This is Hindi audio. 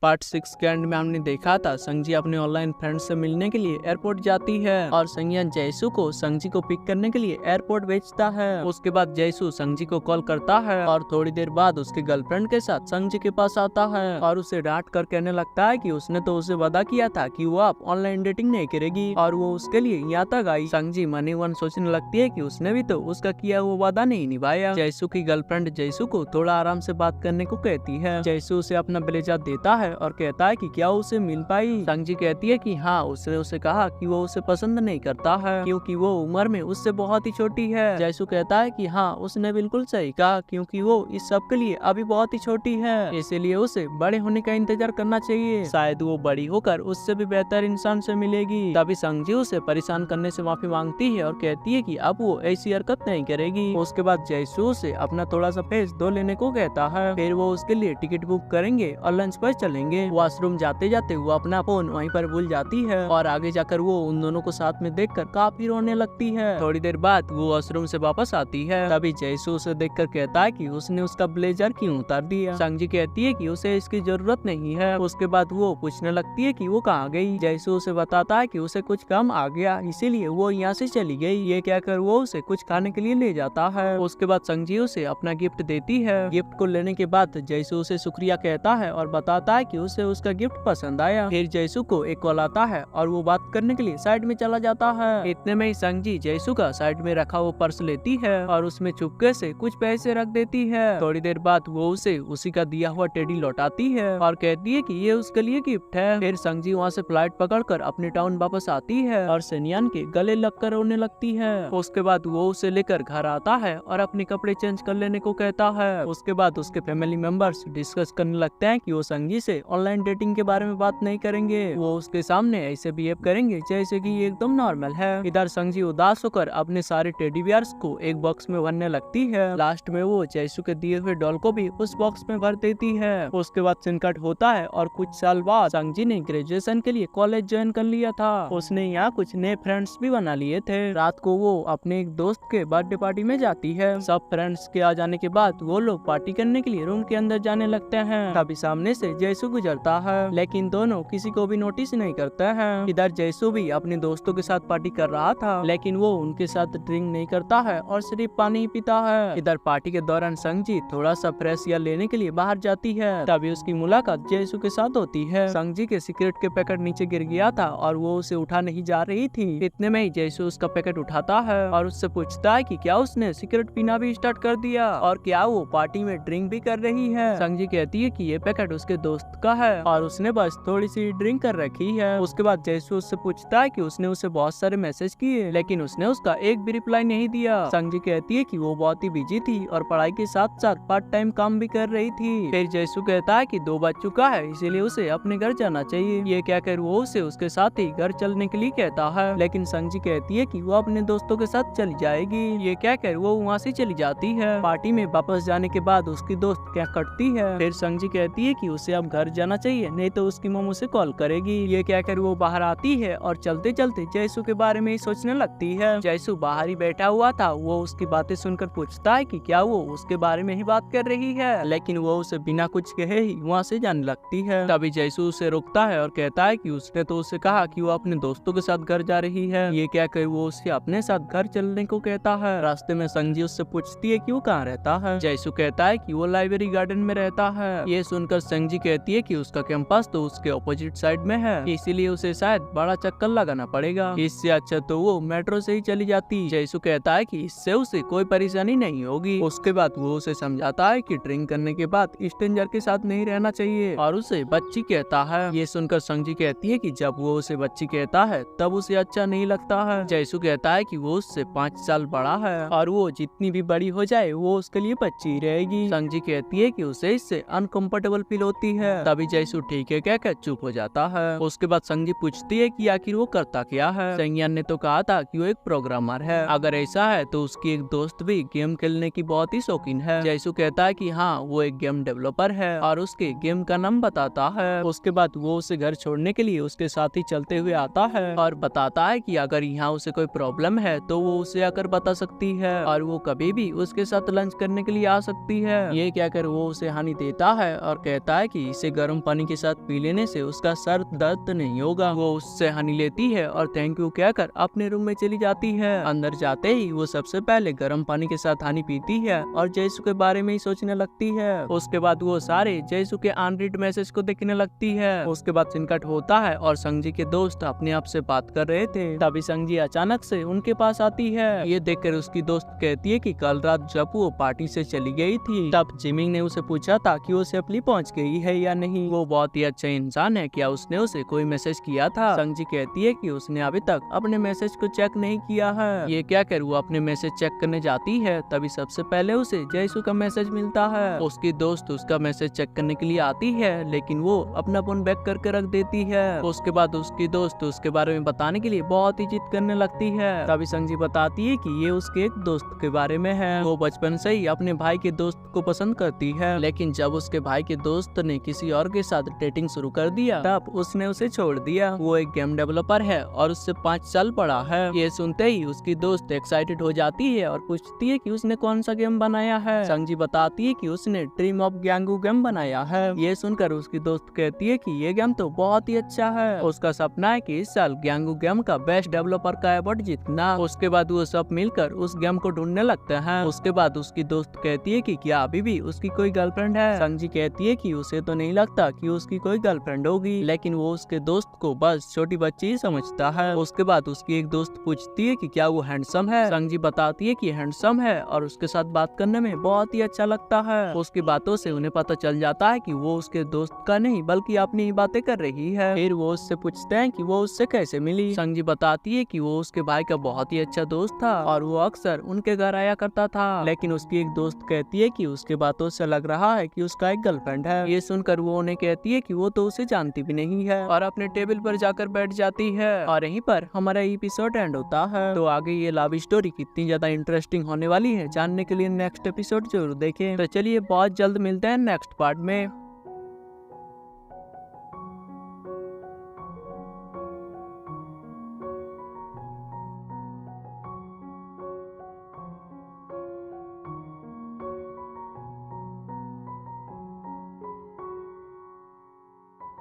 पार्ट 6 के एंड में हमने देखा था संजी अपने ऑनलाइन फ्रेंड से मिलने के लिए एयरपोर्ट जाती है और संज्ञान जयसू को संजी को पिक करने के लिए एयरपोर्ट भेजता है। उसके बाद जयसू संजी को कॉल करता है और थोड़ी देर बाद उसके गर्लफ्रेंड के साथ संजी के पास आता है और उसे डांट कर कहने लगता है कि उसने तो उसे वादा किया था कि वो आप ऑनलाइन डेटिंग नहीं करेगी और वो उसके लिए यहाँ तक आई। संजी मनी वन सोचने लगती है कि उसने भी तो उसका किया वो वादा नहीं निभाया। जयसू की गर्लफ्रेंड जयसू को थोड़ा आराम से बात करने को कहती है। जयसू उसे अपना ब्लेजर देता है और कहता है कि क्या उसे मिल पाई। संजी कहती है कि हाँ, उसने उसे कहा कि वो उसे पसंद नहीं करता है क्योंकि वो उम्र में उससे बहुत ही छोटी है। जयसू कहता है कि हाँ, उसने बिल्कुल सही कहा क्योंकि वो इस सब के लिए अभी बहुत ही छोटी है, इसीलिए उसे बड़े होने का इंतजार करना चाहिए, शायद वो बड़ी होकर उससे भी बेहतर इंसान से मिलेगी। तभी संजी उसे परेशान करने से माफी मांगती है और कहती है कि अब वो ऐसी हरकत नहीं करेगी। उसके बाद जयसू उसे अपना थोड़ा सा फेस धो लेने को कहता है, फिर वो उसके लिए टिकट बुक करेंगे और लंच पर चलेंगे। वॉशरूम जाते जाते वो अपना फोन वहीं पर भूल जाती है और आगे जाकर वो उन दोनों को साथ में देखकर काफी रोने लगती है। थोड़ी देर बाद वो वॉशरूम से वापस आती है, तभी जयसू उसे देखकर कहता है कि उसने उसका ब्लेजर क्यों उतार दिया। संजी कहती है कि उसे इसकी जरूरत नहीं है। उसके बाद वो पूछने लगती है कि वो कहाँ गई। जयसू उसे बताता है कि उसे कुछ काम आ गया इसीलिए वो यहाँ से चली गई। ये कहकर वो उसे कुछ खाने के लिए ले जाता है। उसके बाद संजी उसे अपना गिफ्ट देती है। गिफ्ट को लेने के बाद जयसू उसे शुक्रिया कहता है और बताता है कि उसे उसका गिफ्ट पसंद आया। फिर जयसू को एक कॉल आता है और वो बात करने के लिए साइड में चला जाता है। इतने में ही संजी जयसू का साइड में रखा वो पर्स लेती है और उसमें चुपके से कुछ पैसे रख देती है। थोड़ी देर बाद वो उसे उसी का दिया हुआ टेडी लौटाती है और कहती है कि ये उसके लिए गिफ्ट है। फिर संजी वहाँ से फ्लाइट पकड़कर अपने टाउन वापस आती है और सनियान के गले लगकर रोने लगती है। उसके बाद वो उसे लेकर घर आता है और अपने कपड़े चेंज कर लेने को कहता है। उसके बाद उसके फैमिली मेंबर्स डिस्कस करने लगते हैं कि वो संजी से ऑनलाइन डेटिंग के बारे में बात नहीं करेंगे, वो उसके सामने ऐसे बिहेव करेंगे जैसे कि ये एकदम नॉर्मल है। इधर संजी उदास होकर अपने सारे टेडी बियर्स को एक बॉक्स में भरने लगती है। लास्ट में वो जयसू के दिए हुए डॉल को भी उस बॉक्स में भर देती है। उसके बाद सीन कट होता है और कुछ साल बाद संजी ने ग्रेजुएशन के लिए कॉलेज ज्वाइन कर लिया था। उसने यहाँ कुछ नए फ्रेंड्स भी बना लिए थे। रात को वो अपने एक दोस्त के बर्थडे पार्टी में जाती है। सब फ्रेंड्स के आ जाने के बाद वो लोग पार्टी करने के लिए रूम के अंदर जाने लगते हैं। तभी सामने से जयसू गुजरता है लेकिन दोनों किसी को भी नोटिस नहीं करते हैं। इधर जयसू भी अपने दोस्तों के साथ पार्टी कर रहा था लेकिन वो उनके साथ ड्रिंक नहीं करता है और सिर्फ पानी ही पीता है। इधर पार्टी के दौरान संजी थोड़ा सा फ्रेश एयर लेने के लिए बाहर जाती है, तभी उसकी मुलाकात जयसू के साथ होती है। संजी के सिगरेट के पैकेट नीचे गिर गया था और वो उसे उठा नहीं जा रही थी। इतने में ही जयसू उसका पैकेट उठाता है और उससे पूछता है कि क्या उसने सिगरेट पीना भी स्टार्ट कर दिया और क्या वो पार्टी में ड्रिंक भी कर रही है। संजी कहती है कि ये पैकेट उसके दोस्त का है और उसने बस थोड़ी सी ड्रिंक कर रखी है। उसके बाद जयसू उससे पूछता है कि उसने उसे बहुत सारे मैसेज किए लेकिन उसने उसका एक भी रिप्लाई नहीं दिया। संजी कहती है कि वो बहुत ही बिजी थी और पढ़ाई के साथ साथ पार्ट टाइम काम भी कर रही थी। फिर जयसू कहता है कि 2 बज चुका है इसीलिए उसे अपने घर जाना चाहिए। ये कहकर वो उसे उसके साथ ही घर चलने के लिए कहता है लेकिन संजी कहती है कि वो अपने दोस्तों के साथ चली जाएगी। ये कहकर वो वहाँ से चली जाती है। पार्टी में वापस जाने के बाद उसकी दोस्त क्या करती है। फिर संजी कहती है कि उसे अब घर जाना चाहिए नहीं तो उसकी मॉम उसे कॉल करेगी। ये कहकर वो बाहर आती है और चलते चलते जयसू के बारे में ही सोचने लगती है। जयसू बाहर ही बैठा हुआ था, वो उसकी बातें सुनकर पूछता है कि क्या वो उसके बारे में ही बात कर रही है लेकिन वो उसे बिना कुछ कहे ही वहाँ से जाने लगती है। तभी जयसू उसे रोकता है और कहता है कि उसने तो उसे कहा कि वो अपने दोस्तों के साथ घर जा रही है। ये कहकर वो उसे अपने साथ घर चलने को कहता है। रास्ते में संजी उससे पूछती है कि वो कहाँ रहता है। जयसू कहता है कि वो लाइब्रेरी गार्डन में रहता है। ये सुनकर संजी कहती है कि उसका कैंपस तो उसके ऑपोजिट साइड में है इसीलिए उसे शायद बड़ा चक्कर लगाना पड़ेगा, इससे अच्छा तो वो मेट्रो से ही चली जाती। जयसू कहता है कि इससे उसे कोई परेशानी नहीं होगी। उसके बाद वो उसे समझाता है कि ड्रिंक करने के बाद स्ट्रेंजर के साथ नहीं रहना चाहिए और उसे बच्ची कहता है। ये सुनकर संजी कहती है कि जब वो उसे बच्ची कहता है तब उसे अच्छा नहीं लगता है। जयसू कहता है कि वो उससे 5 साल बड़ा है और वो जितनी भी बड़ी हो जाए वो उसके लिए बच्ची रहेगी। संजी कहती है कि उसे इससे अनकंफर्टेबल फील होती है। तभी जयसू ठीक है कहकर चुप हो जाता है। उसके बाद संजी पूछती है कि आखिर वो करता क्या है। संज्ञान ने तो कहा था कि वो एक प्रोग्रामर है, अगर ऐसा है तो उसकी एक दोस्त भी गेम खेलने की बहुत ही शौकीन है। जयसू कहता है कि हाँ, वो एक गेम डेवलपर है और उसके गेम का नाम बताता है। उसके बाद वो उसे घर छोड़ने के लिए उसके साथ ही चलते हुए आता है और बताता है कि अगर यहाँ उसे कोई प्रॉब्लम है तो वो उसे आकर बता सकती है और वो कभी भी उसके साथ लंच करने के लिए आ सकती है। ये कहकर वो उसे हानि देता है और कहता है कि इसे गर्म पानी के साथ पी लेने से उसका सर दर्द नहीं होगा। वो उससे हनी लेती है और थैंक यू कहकर अपने रूम में चली जाती है। अंदर जाते ही वो सबसे पहले गर्म पानी के साथ हनी पीती है और जयसू के बारे में ही सोचने लगती है। उसके बाद वो सारे जयसू के अनरीड मैसेज को देखने लगती है। उसके बाद संकट होता है और संजी के दोस्त अपने आप से बात कर रहे थे, तभी संजी अचानक से उनके पास आती है। ये देखकर उसकी दोस्त कहती है कि कल रात जब वो पार्टी से चली गई थी तब जिमिंग ने उसे पूछा था कि वो सेफली पहुंच गई है या नहीं। वो बहुत ही अच्छा इंसान है, क्या उसने उसे कोई मैसेज किया था? संजी कहती है कि उसने अभी तक अपने मैसेज को चेक नहीं किया है। ये क्या कर वो अपने मैसेज चेक करने जाती है, तभी सबसे पहले उसे जयसू का मैसेज मिलता है। उसकी दोस्त उसका मैसेज चेक करने के लिए आती है लेकिन वो अपना फोन बैक करके रख देती है। उसके बाद उसकी दोस्त उसके बारे में बताने के लिए बहुत ही जिद करने लगती है। तभी संजी बताती है कि ये उसके एक दोस्त के बारे में है। वो बचपन से ही अपने भाई के दोस्त को पसंद करती है, लेकिन जब उसके भाई के दोस्त ने किसी और के साथ डेटिंग शुरू कर दिया तब उसने उसे छोड़ दिया। वो एक गेम डेवलपर है और उससे 5 साल बड़ा है। ये सुनते ही उसकी दोस्त एक्साइटेड हो जाती है और पूछती है कि उसने कौन सा गेम बनाया है। संजी बताती है कि उसने ड्रीम ऑफ ग्यांगू गेम बनाया है। ये सुनकर उसकी दोस्त कहती है कि ये गेम तो बहुत ही अच्छा है। उसका सपना है कि इस साल ग्यांगू गेम का बेस्ट डेवलपर का अवार्ड जीतना। उसके बाद वो सब मिलकर उस गेम को ढूंढने लगते हैं। उसके बाद उसकी दोस्त कहती है कि क्या अभी भी उसकी कोई गर्लफ्रेंड है? संजी कहती है कि उसे तो नहीं लगता कि उसकी कोई गर्लफ्रेंड होगी, लेकिन वो उसके दोस्त को बस छोटी बच्ची ही समझता है। उसके बाद उसकी एक दोस्त पूछती है कि क्या वो हैंडसम है? संजी बताती है कि हैंडसम है और उसके साथ बात करने में बहुत ही अच्छा लगता है। उसकी बातों से उन्हें पता चल जाता है कि वो उसके दोस्त का नहीं बल्कि अपनी ही बातें कर रही है। फिर वो उससे पूछते हैं कि वो उससे कैसे मिली। संजी बताती है कि वो उसके भाई का बहुत ही अच्छा दोस्त था और वो अक्सर उनके घर आया करता था, लेकिन उसकी एक दोस्त कहती है कि उसके बातों से लग रहा है कि उसका एक गर्लफ्रेंड है। ये सुनकर वो उन्हें कहती है कि वो तो उसे जानती भी नहीं है और अपने टेबल पर जाकर बैठ जाती है। और यहीं पर हमारा एपिसोड एंड होता है। तो आगे ये लव स्टोरी कितनी ज्यादा इंटरेस्टिंग होने वाली है जानने के लिए नेक्स्ट एपिसोड जरूर देखें। तो चलिए बहुत जल्द मिलते हैं नेक्स्ट पार्ट में।